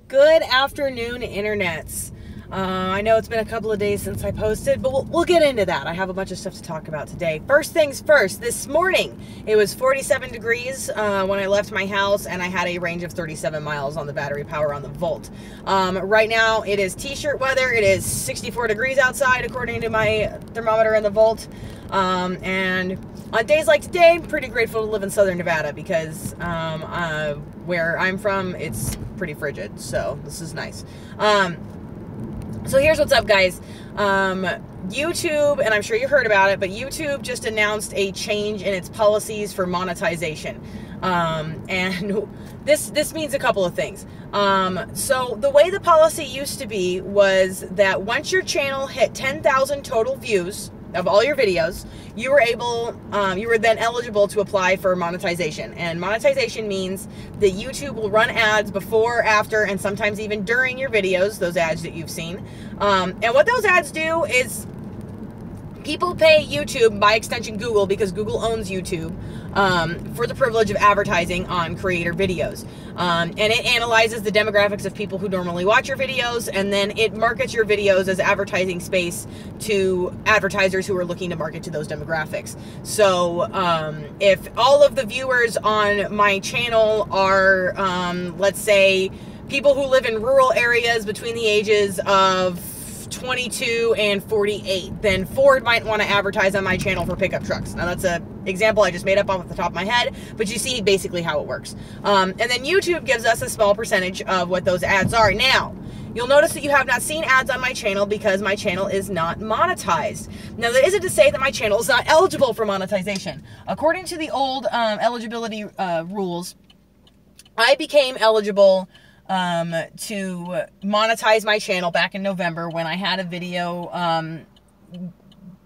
Good afternoon, internets. I know it's been a couple of days since I posted, but we'll get into that. I have a bunch of stuff to talk about today. First things first, this morning it was 47 degrees when I left my house, and I had a range of 37 miles on the battery power on the Volt. Right now it is t-shirt weather. It is 64 degrees outside according to my thermometer in the Volt. And on days like today, I'm pretty grateful to live in Southern Nevada because where I'm from, it's pretty frigid, so this is nice. So here's what's up, guys. YouTube, and I'm sure you heard about it, but YouTube just announced a change in its policies for monetization. And this means a couple of things. So the way the policy used to be was that once your channel hit 10,000 total views of all your videos, you were then eligible to apply for monetization. And monetization means that YouTube will run ads before, after, and sometimes even during your videos, those ads that you've seen. And what those ads do is people pay YouTube, by extension Google, because Google owns YouTube, for the privilege of advertising on creator videos. And it analyzes the demographics of people who normally watch your videos, and then it markets your videos as advertising space to advertisers who are looking to market to those demographics. So if all of the viewers on my channel are, let's say, people who live in rural areas between the ages of 22 and 48, then Ford might want to advertise on my channel for pickup trucks. Now that's an example I just made up off the top of my head, but you see basically how it works. And then YouTube gives us a small percentage of what those ads are. Now, you'll notice that you have not seen ads on my channel because my channel is not monetized. Now, that isn't to say that my channel is not eligible for monetization. According to the old eligibility rules, I became eligible to monetize my channel back in November when I had a video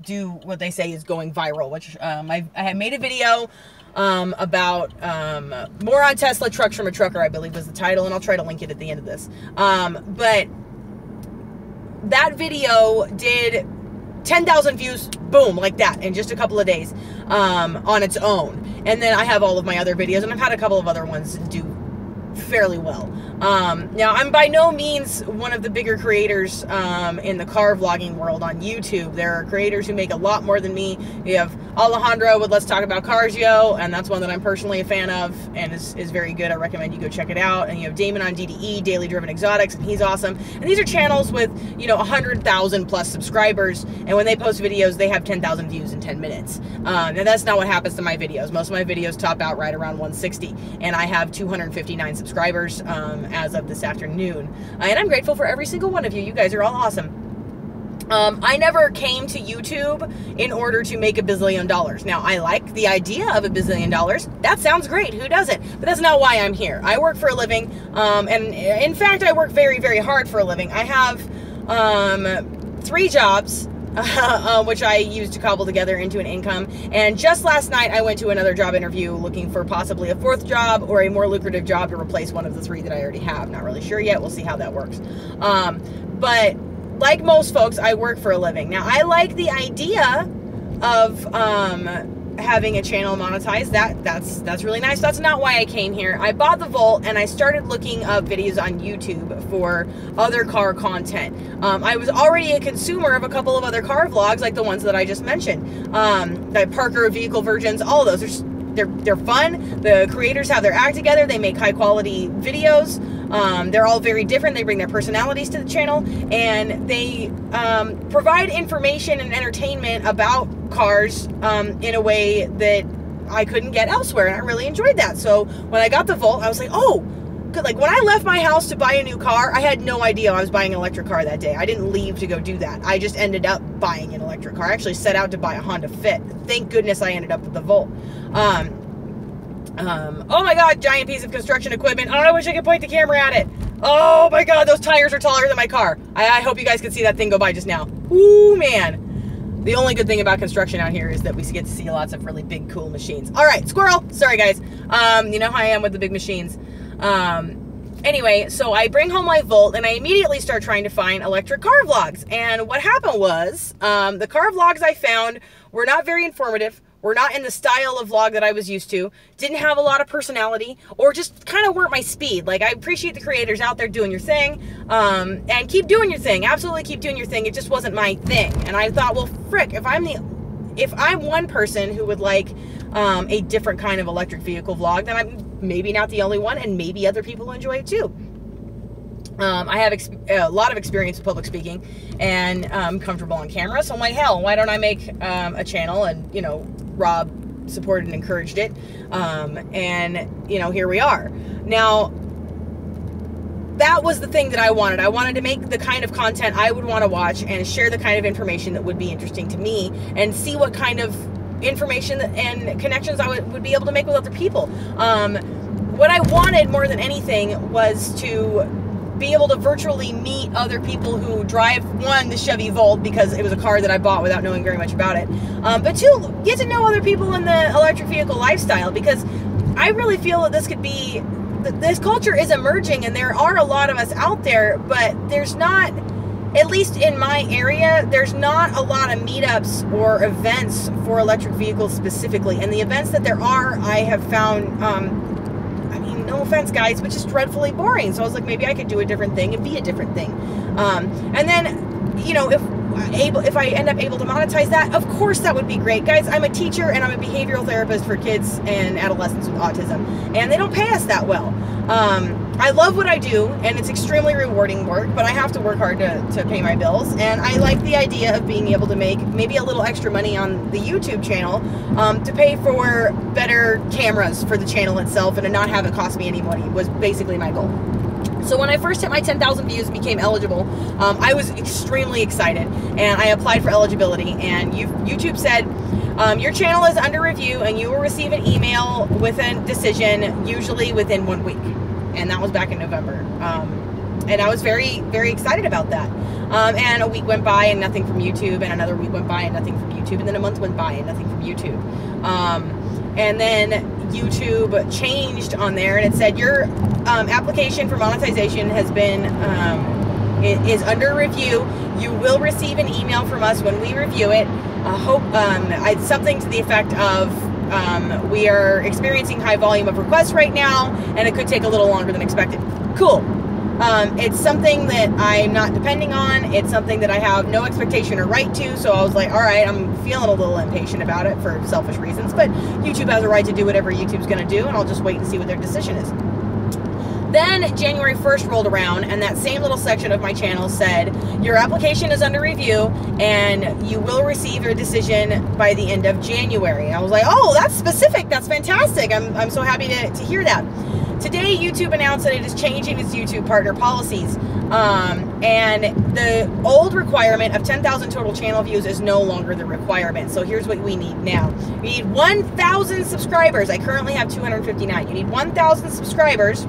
do what they say is going viral, which I had made a video about more on Tesla trucks from a trucker, I believe was the title, and I'll try to link it at the end of this. But that video did 10,000 views, boom, like that, in just a couple of days on its own. And then I have all of my other videos, and I've had a couple of other ones do fairly well. Now, I'm by no means one of the bigger creators in the car vlogging world on YouTube. There are creators who make a lot more than me. You have Alejandro with Let's Talk About Cars Yo, and that's one that I'm personally a fan of and is very good. I recommend you go check it out. And you have Damon on DDE, Daily Driven Exotics, and he's awesome. And these are channels with, 100,000 plus subscribers, and when they post videos, they have 10,000 views in 10 minutes. And that's not what happens to my videos. Most of my videos top out right around 160, and I have 259 subscribers as of this afternoon. And I'm grateful for every single one of you. You guys are all awesome. I never came to YouTube in order to make $1 billion. Now, I like the idea of $1 billion. That sounds great. Who doesn't? But that's not why I'm here. I work for a living, and in fact, I work very, very hard for a living. I have 3 jobs, which I use to cobble together into an income. And just last night, I went to another job interview looking for possibly a 4th job or a more lucrative job to replace one of the 3 that I already have. Not really sure yet. We'll see how that works. But like most folks, I work for a living. Now, I like the idea of having a channel monetized. That's really nice. That's not why I came here. I bought the Volt and I started looking up videos on YouTube for other car content. I was already a consumer of a couple of other car vlogs, like the ones that I just mentioned. The Parker vehicle versions, all of those. They're fun. The creators have their act together. They make high quality videos. They're all very different. They bring their personalities to the channel, and they provide information and entertainment about cars in a way that I couldn't get elsewhere, and I really enjoyed that. So when I got the Volt, I was like, oh, good. Like, when I left my house to buy a new car, I had no idea I was buying an electric car that day. I didn't leave to go do that. I just ended up buying an electric car. I actually set out to buy a Honda Fit. Thank goodness I ended up with the Volt. Oh my God, giant piece of construction equipment. Oh, I wish I could point the camera at it. Oh my God, those tires are taller than my car. I hope you guys could see that thing go by just now. Ooh, man. The only good thing about construction out here is that we get to see lots of really big, cool machines. All right, squirrel. Sorry, guys. You know how I am with the big machines. Anyway, so I bring home my Volt and I immediately start trying to find electric car vlogs. And what happened was, the car vlogs I found were not very informative, were not in the style of vlog that I was used to, didn't have a lot of personality, or just kind of weren't my speed. Like, I appreciate the creators out there doing your thing, and keep doing your thing. Absolutely keep doing your thing. It just wasn't my thing. And I thought, well, frick, if I'm one person who would like a different kind of electric vehicle vlog, then I'm maybe not the only one, and maybe other people enjoy it too. I have a lot of experience with public speaking, and I'm comfortable on camera, so I'm like, hell, why don't I make a channel? And, you know, Rob supported and encouraged it, and, you know, here we are. Now, that was the thing that I wanted. I wanted to make the kind of content I would want to watch and share the kind of information that would be interesting to me, and see what kind of information and connections I would be able to make with other people. What I wanted more than anything was to be able to virtually meet other people who drive, one, the Chevy Volt, because it was a car that I bought without knowing very much about it, but two, get to know other people in the electric vehicle lifestyle, because I really feel that this could be, this culture is emerging, and there are a lot of us out there, but there's not, at least in my area, there's not a lot of meetups or events for electric vehicles specifically, and the events that there are, I have found, I mean, no offense, guys, but just dreadfully boring. So I was like, maybe I could do a different thing and be a different thing. And then, you know, if I end up able to monetize that, of course that would be great. Guys, I'm a teacher and I'm a behavioral therapist for kids and adolescents with autism, and they don't pay us that well. I love what I do, and it's extremely rewarding work, but I have to work hard to pay my bills, and I like the idea of being able to make maybe a little extra money on the YouTube channel to pay for better cameras for the channel itself, and to not have it cost me any money was basically my goal. So when I first hit my 10,000 views and became eligible, I was extremely excited, and I applied for eligibility, and YouTube said, your channel is under review, and you will receive an email with a decision, usually within 1 week. And that was back in November. And I was very, very excited about that. And a week went by and nothing from YouTube, and another week went by and nothing from YouTube, and then a month went by and nothing from YouTube. And then YouTube changed on there, and it said your application for monetization has been is under review. You will receive an email from us when we review it. Something to the effect of, we are experiencing high volume of requests right now, and it could take a little longer than expected. Cool. It's something that I'm not depending on. It's something that I have no expectation or right to, so I was like, all right, I'm feeling a little impatient about it for selfish reasons, but YouTube has a right to do whatever YouTube's going to do, and I'll just wait and see what their decision is. Then January 1st rolled around, and that same little section of my channel said, your application is under review, and you will receive your decision by the end of January. I was like, oh, that's specific. That's fantastic. I'm so happy to hear that. Today, YouTube announced that it is changing its YouTube partner policies. And the old requirement of 10,000 total channel views is no longer the requirement. So here's what we need now. We need 1,000 subscribers. I currently have 259. You need 1,000 subscribers.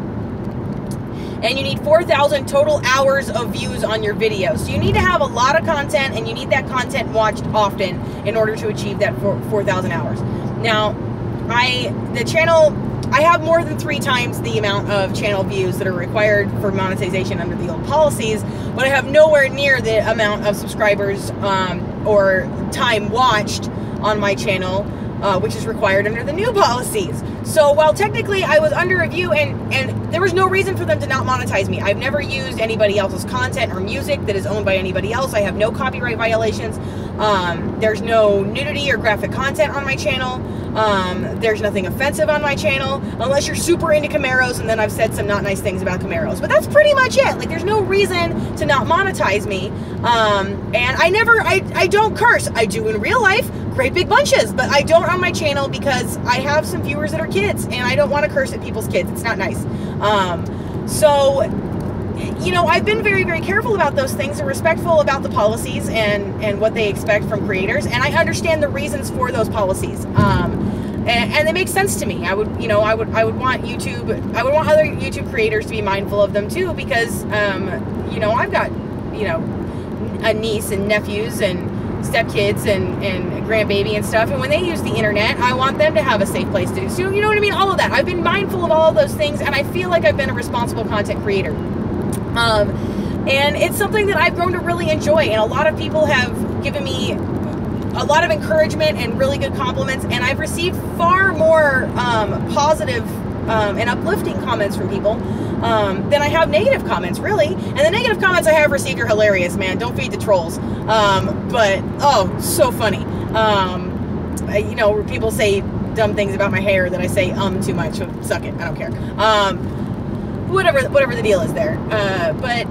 And you need 4,000 total hours of views on your videos. So you need to have a lot of content, and you need that content watched often in order to achieve that 4,000 hours. Now, I have more than 3 times the amount of channel views that are required for monetization under the old policies, but I have nowhere near the amount of subscribers or time watched on my channel, which is required under the new policies. So while technically I was under review, and there was no reason for them to not monetize me. I've never used anybody else's content or music that is owned by anybody else. I have no copyright violations. There's no nudity or graphic content on my channel. There's nothing offensive on my channel, unless you're super into Camaros, and then I've said some not nice things about Camaros. But that's pretty much it. Like, there's no reason to not monetize me. And I don't curse. I do in real life, great big bunches, but I don't on my channel because I have some viewers that are kids, and I don't want to curse at people's kids. It's not nice. So, you know, I've been very, very careful about those things and respectful about the policies and what they expect from creators, and I understand the reasons for those policies. And they make sense to me. I would want other YouTube creators to be mindful of them too, because, you know, I've got, you know, a niece and nephews and stepkids and grandbaby and stuff, and when they use the internet, I want them to have a safe place to do. So, you know what I mean? All of that. I've been mindful of all of those things, and I feel like I've been a responsible content creator. And it's something that I've grown to really enjoy, and a lot of people have given me a lot of encouragement and really good compliments, and I've received far more positive and uplifting comments from people than I have negative comments, really. And the negative comments I have received are hilarious, man. Don't feed the trolls. But, oh, so funny. You know, people say dumb things about my hair that I say too much, so suck it, I don't care. Whatever the deal is there. But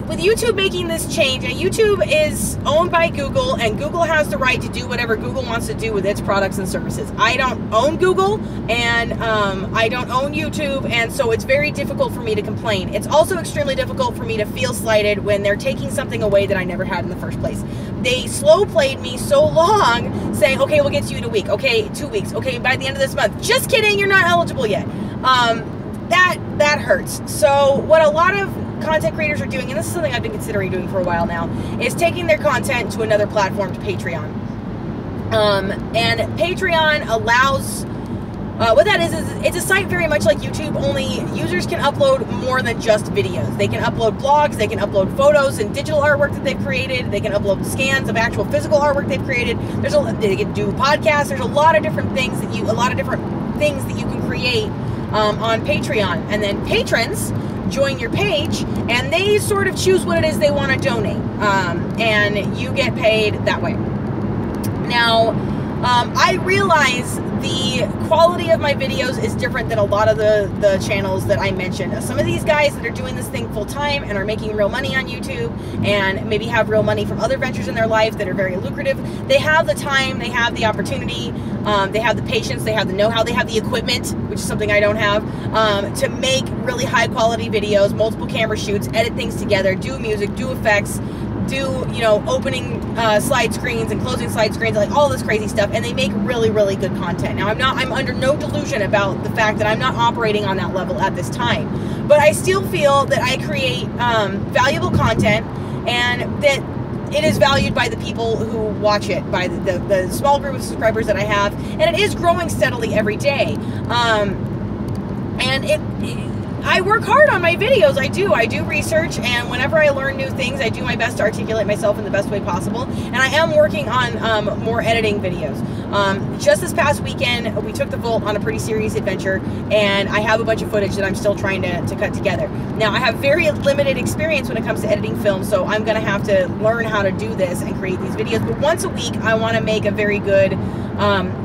with YouTube making this change, and YouTube is owned by Google, and Google has the right to do whatever Google wants to do with its products and services. I don't own Google, and I don't own YouTube, and so it's very difficult for me to complain. It's also extremely difficult for me to feel slighted when they're taking something away that I never had in the first place. They slow played me so long, saying, okay, we'll get you in a week, okay, 2 weeks, okay, by the end of this month. Just kidding, you're not eligible yet. That hurts. So what a lot of content creators are doing, and this is something I've been considering doing for a while now, is taking their content to another platform, to Patreon. And Patreon allows, what that is it's a site very much like YouTube, only users can upload more than just videos. They can upload blogs, they can upload photos and digital artwork that they've created, they can upload scans of actual physical artwork they've created. They can do podcasts. There's a lot of different things that you can create on Patreon, and then patrons join your page, and they sort of choose what it is they want to donate, and you get paid that way. Now, I realize the quality of my videos is different than a lot of the channels that I mentioned. Some of these guys that are doing this thing full time and are making real money on YouTube, and maybe have real money from other ventures in their life that are very lucrative, they have the time, they have the opportunity, they have the patience, they have the know-how, they have the equipment, which is something I don't have, to make really high quality videos, multiple camera shoots, edit things together, do music, do effects, do, you know, opening slide screens and closing slide screens, like all this crazy stuff, and they make really, really good content. Now, I'm under no delusion about the fact that I'm not operating on that level at this time, but I still feel that I create valuable content, and that it is valued by the people who watch it, by the small group of subscribers that I have, and it is growing steadily every day. And I work hard on my videos. I do research, and whenever I learn new things, I do my best to articulate myself in the best way possible, and I am working on more editing videos. Just this past weekend, we took the Volt on a pretty serious adventure, and I have a bunch of footage that I'm still trying to cut together. Now, I have very limited experience when it comes to editing film, so I'm going to have to learn how to do this and create these videos, but once a week, I want to make a very good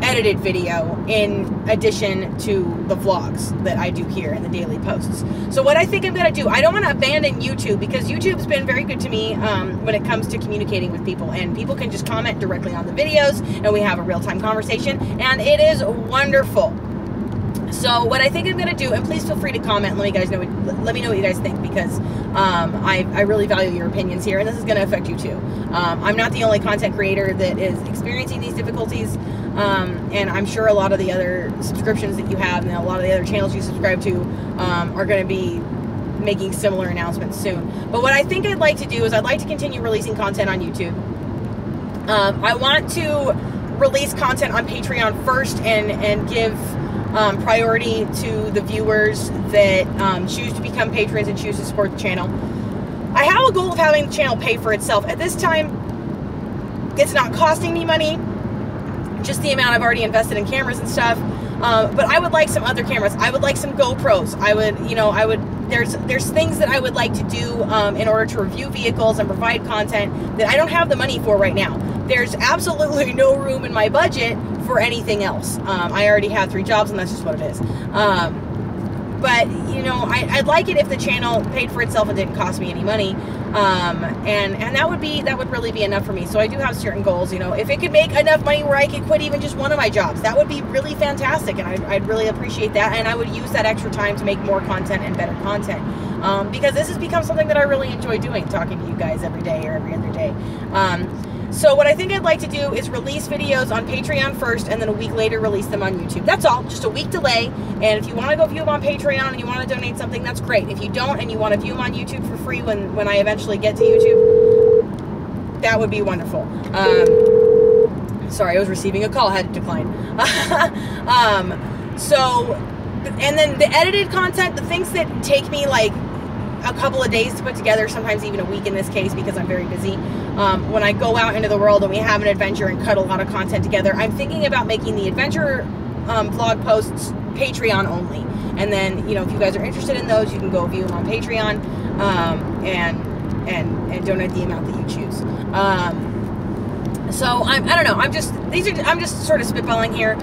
edited video in addition to the vlogs that I do here and the daily posts. So what I think I'm going to do, I don't want to abandon YouTube, because YouTube's been very good to me when it comes to communicating with people, and people can just comment directly on the videos, and we have a real-time conversation, and it is wonderful. So what I think I'm going to do, and please feel free to comment, let me know what you guys think, because I really value your opinions here, and this is going to affect you too. I'm not the only content creator that is experiencing these difficulties, and I'm sure a lot of the other subscriptions that you have and a lot of the other channels you subscribe to are going to be making similar announcements soon. But what I think I'd like to do is I'd like to continue releasing content on YouTube. I want to release content on Patreon first, and give priority to the viewers that choose to become patrons and choose to support the channel. I have a goal of having the channel pay for itself. At this time, it's not costing me money, just the amount I've already invested in cameras and stuff. But I would like some other cameras. I would like some GoPros. There's things that I would like to do in order to review vehicles and provide content that I don't have the money for right now. There's absolutely no room in my budget for anything else. I already have 3 jobs, and that's just what it is. But, you know, I'd like it if the channel paid for itself and didn't cost me any money. And that would really be enough for me. So I do have certain goals, you know. If it could make enough money where I could quit even just one of my jobs, that would be really fantastic, and I'd really appreciate that. And I would use that extra time to make more content and better content. Because this has become something that I really enjoy doing, talking to you guys every day or every other day. So what I think I'd like to do is release videos on Patreon first, and then a week later release them on YouTube. That's all, just a week delay. And if you want to go view them on Patreon and you want to donate something, that's great. If you don't and you want to view them on YouTube for free when I eventually get to YouTube, that would be wonderful. Sorry, I was receiving a call, I had to decline. And then the edited content, the things that take me like a couple of days to put together, sometimes even a week in this case because I'm very busy. When I go out into the world and we have an adventure and cut a lot of content together, I'm thinking about making the adventure vlog posts Patreon only. And then, you know, if you guys are interested in those, you can go view them on Patreon and donate the amount that you choose. So I don't know. I'm just sort of spitballing here.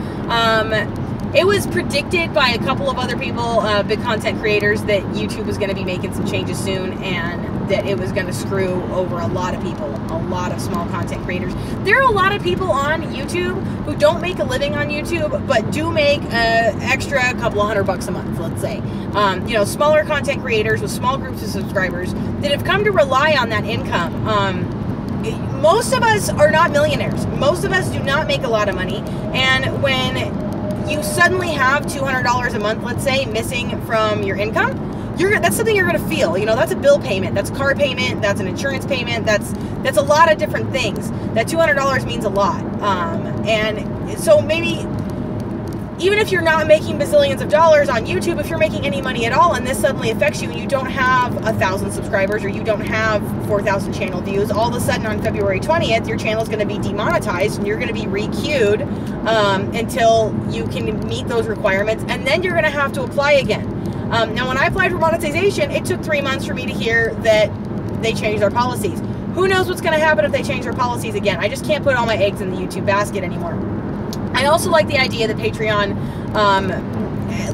It was predicted by a couple of other people, big content creators, that YouTube was going to be making some changes soon, and that it was going to screw over a lot of people, a lot of small content creators. There are a lot of people on YouTube who don't make a living on YouTube, but do make extra couple of $100 a month, let's say. You know, smaller content creators with small groups of subscribers that have come to rely on that income. Most of us are not millionaires. Most of us do not make a lot of money, and when you suddenly have $200 a month, let's say, missing from your income, that's something you're going to feel. You know, that's a bill payment, that's a car payment, that's an insurance payment, that's a lot of different things. That $200 means a lot. And so maybe, even if you're not making bazillions of dollars on YouTube, if you're making any money at all and this suddenly affects you and you don't have 1,000 subscribers or you don't have 4,000 channel views, all of a sudden on February 20th, your channel is going to be demonetized and you're going to be re-queued until you can meet those requirements, and then you're going to have to apply again. Now, when I applied for monetization, it took 3 months for me to hear that they changed their policies. Who knows what's going to happen if they change their policies again? I just can't put all my eggs in the YouTube basket anymore. I also like the idea that Patreon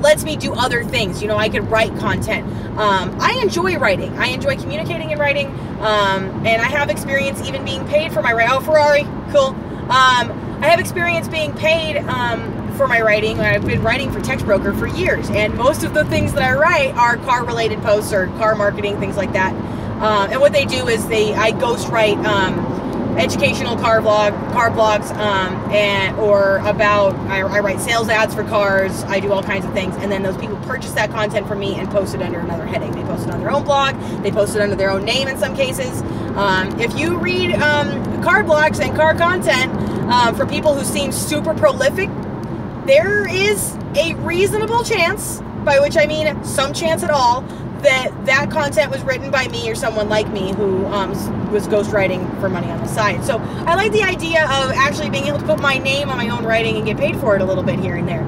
lets me do other things. You know, I could write content. I enjoy writing. I enjoy communicating and writing. And I have experience even being paid for my writing. Oh, Ferrari, cool. I have experience being paid for my writing. I've been writing for Text Broker for years, and most of the things that I write are car-related posts or car marketing, things like that. And what they do is I ghostwrite educational car blogs, I write sales ads for cars. I do all kinds of things, and then those people purchase that content from me and post it under another heading. They post it on their own blog. They post it under their own name in some cases. If you read car blogs and car content for people who seem super prolific, there is a reasonable chance, by which I mean some chance at all, that content was written by me or someone like me who was ghostwriting for money on the side. So I like the idea of actually being able to put my name on my own writing and get paid for it a little bit here and there.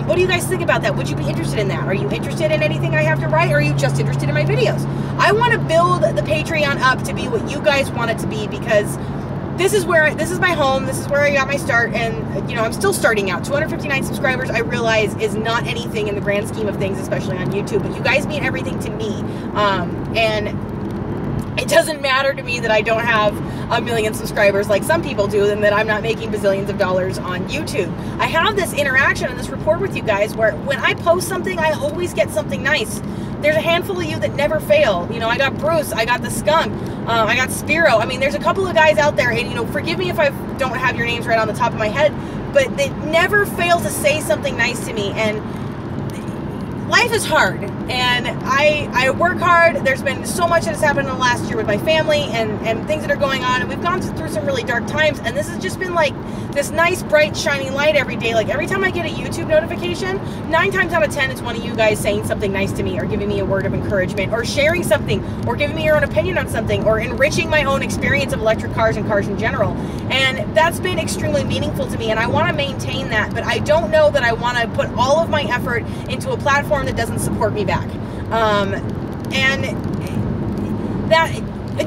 What do you guys think about that? Would you be interested in that? Are you interested in anything I have to write, or are you just interested in my videos? I want to build the Patreon up to be what you guys want it to be, because this is my home. This is where I got my start, and you know, I'm still starting out. 259 subscribers, I realize, is not anything in the grand scheme of things, especially on YouTube, but you guys mean everything to me. And it doesn't matter to me that I don't have 1 million subscribers like some people do, and that I'm not making bazillions of dollars on YouTube. I have this interaction and this rapport with you guys where when I post something, I always get something nice. There's a handful of you that never fail. You know, I got Bruce, I got the Skunk, I got Spiro. I mean, there's a couple of guys out there, and you know, forgive me if I don't have your names right on the top of my head, but they never fail to say something nice to me. And life is hard, and I work hard. There's been so much that has happened in the last year with my family and things that are going on, and we've gone through some really dark times, and this has just been like this nice, bright, shining light every day. Like every time I get a YouTube notification, 9 times out of 10 it's one of you guys saying something nice to me, or giving me a word of encouragement, or sharing something, or giving me your own opinion on something, or enriching my own experience of electric cars and cars in general. And that's been extremely meaningful to me, and I want to maintain that, but I don't know that I want to put all of my effort into a platform that doesn't support me back. And that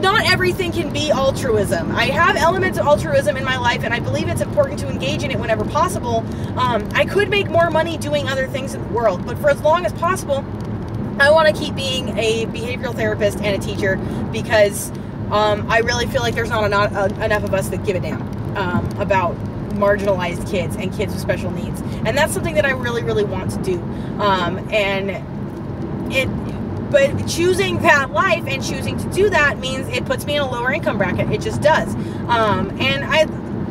not everything can be altruism. I have elements of altruism in my life, and I believe it's important to engage in it whenever possible. I could make more money doing other things in the world, but for as long as possible, I want to keep being a behavioral therapist and a teacher, because I really feel like there's not enough of us that give a damn about marginalized kids and kids with special needs. And that's something that I really, really want to do. But choosing that life and choosing to do that means it puts me in a lower income bracket. It just does. And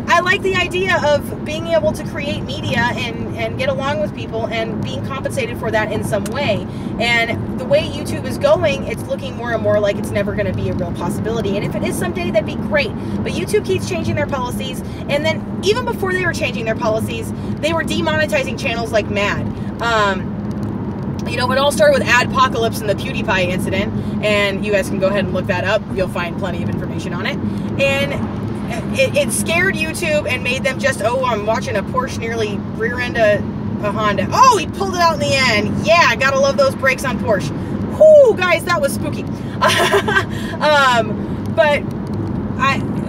I like the idea of being able to create media and get along with people and being compensated for that in some way. And the way YouTube is going, it's looking more and more like it's never going to be a real possibility. And if it is someday, that'd be great. But YouTube keeps changing their policies. And then even before they were changing their policies, they were demonetizing channels like mad. You know, it all started with Adpocalypse and the PewDiePie incident, and you guys can go ahead and look that up. You'll find plenty of information on it. And it scared YouTube and made them just, oh, I'm watching a Porsche nearly rear-end a Honda. Oh, he pulled it out in the end. Yeah, gotta love those brakes on Porsche. Whoo, guys, that was spooky. But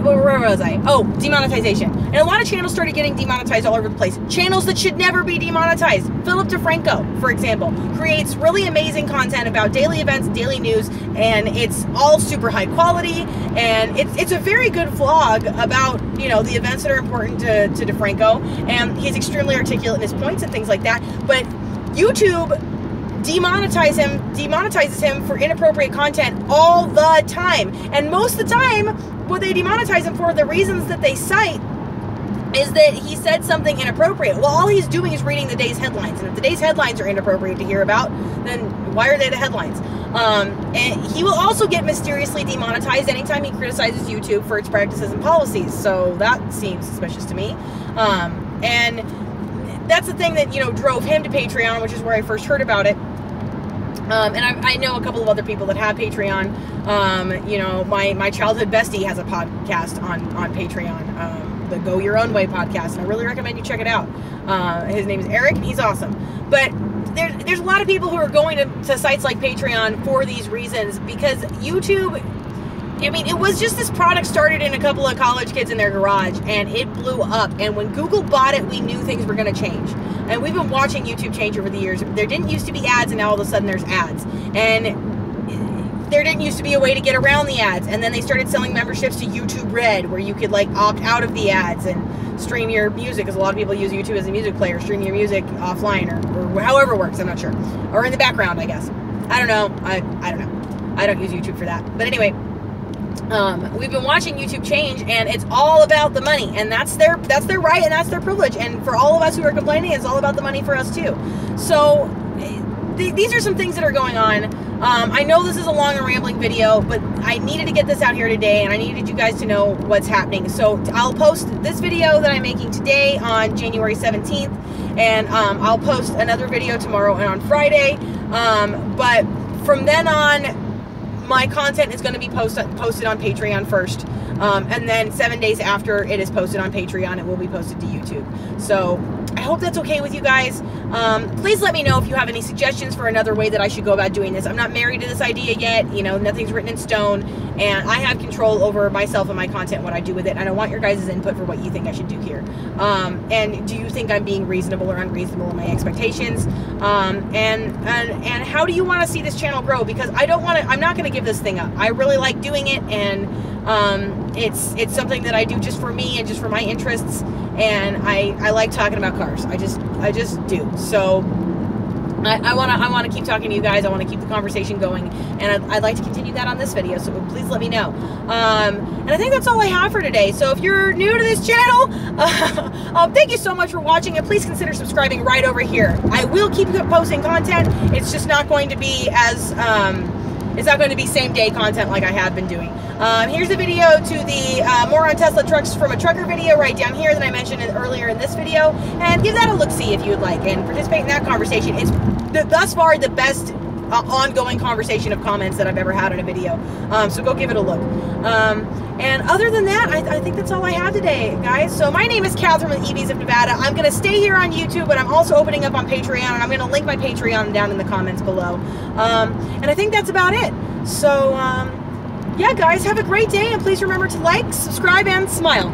where was I? Oh, demonetization. And a lot of channels started getting demonetized all over the place. Channels that should never be demonetized. Philip DeFranco, for example, creates really amazing content about daily events, daily news, and it's all super high quality, and it's a very good vlog about, you know, the events that are important to DeFranco, and he's extremely articulate in his points and things like that. But YouTube demonetizes him for inappropriate content all the time. And most of the time, what they demonetize him for, the reasons that they cite, is that he said something inappropriate. Well, all he's doing is reading the day's headlines. And if the day's headlines are inappropriate to hear about, then why are they the headlines? And he will also get mysteriously demonetized anytime he criticizes YouTube for its practices and policies. So that seems suspicious to me. And that's the thing that, you know, drove him to Patreon, which is where I first heard about it. And I know a couple of other people that have Patreon. You know, my childhood bestie has a podcast on Patreon, the Go Your Own Way podcast, and I really recommend you check it out. His name is Eric, and he's awesome. But there's a lot of people who are going to sites like Patreon for these reasons, because YouTube, I mean, it was just this product started in a couple of college kids in their garage, and it blew up. And when Google bought it, we knew things were going to change. And we've been watching YouTube change over the years. There didn't used to be ads, and now all of a sudden there's ads. And there didn't used to be a way to get around the ads. And then they started selling memberships to YouTube Red, where you could, like, opt out of the ads and stream your music, because a lot of people use YouTube as a music player, stream your music offline, or however it works, I'm not sure. Or in the background, I guess. I don't know. I don't know. I don't use YouTube for that. But anyway, we've been watching YouTube change, and it's all about the money, and that's their right, and that's their privilege. And for all of us who are complaining, it's all about the money for us too. So these are some things that are going on. I know this is a long and rambling video, but I needed to get this out here today, and I needed you guys to know what's happening. So I'll post this video that I'm making today on January 17th, and I'll post another video tomorrow and on Friday. But from then on, my content is going to be posted on Patreon first, and then 7 days after it is posted on Patreon, it will be posted to YouTube. So I hope that's okay with you guys. Please let me know if you have any suggestions for another way that I should go about doing this. I'm not married to this idea yet. You know, nothing's written in stone, and I have control over myself and my content, what I do with it, and I want your guys' input for what you think I should do here. And do you think I'm being reasonable or unreasonable in my expectations? And how do you want to see this channel grow? Because I'm not going to give this thing up. I really like doing it, and it's something that I do just for me and just for my interests, and I like talking about cars. I just do. So I want to keep talking to you guys. I want to keep the conversation going, and I'd like to continue that on this video, so please let me know. And I think that's all I have for today. So if you're new to this channel, thank you so much for watching, and please consider subscribing right over here. I will keep posting content. It's just not going to be as it's not going to be same day content like I have been doing. Here's a video to the more on Tesla trucks from a trucker video right down here that I mentioned earlier in this video, and give that a look-see if you would like, and participate in that conversation. It's thus far the best ongoing conversation of comments that I've ever had in a video, so go give it a look. And other than that, I think that's all I have today, guys. So my name is Catherine with EVs of Nevada. I'm going to stay here on YouTube, but I'm also opening up on Patreon, and I'm going to link my Patreon down in the comments below. And I think that's about it. So, yeah, guys, have a great day, and please remember to like, subscribe, and smile.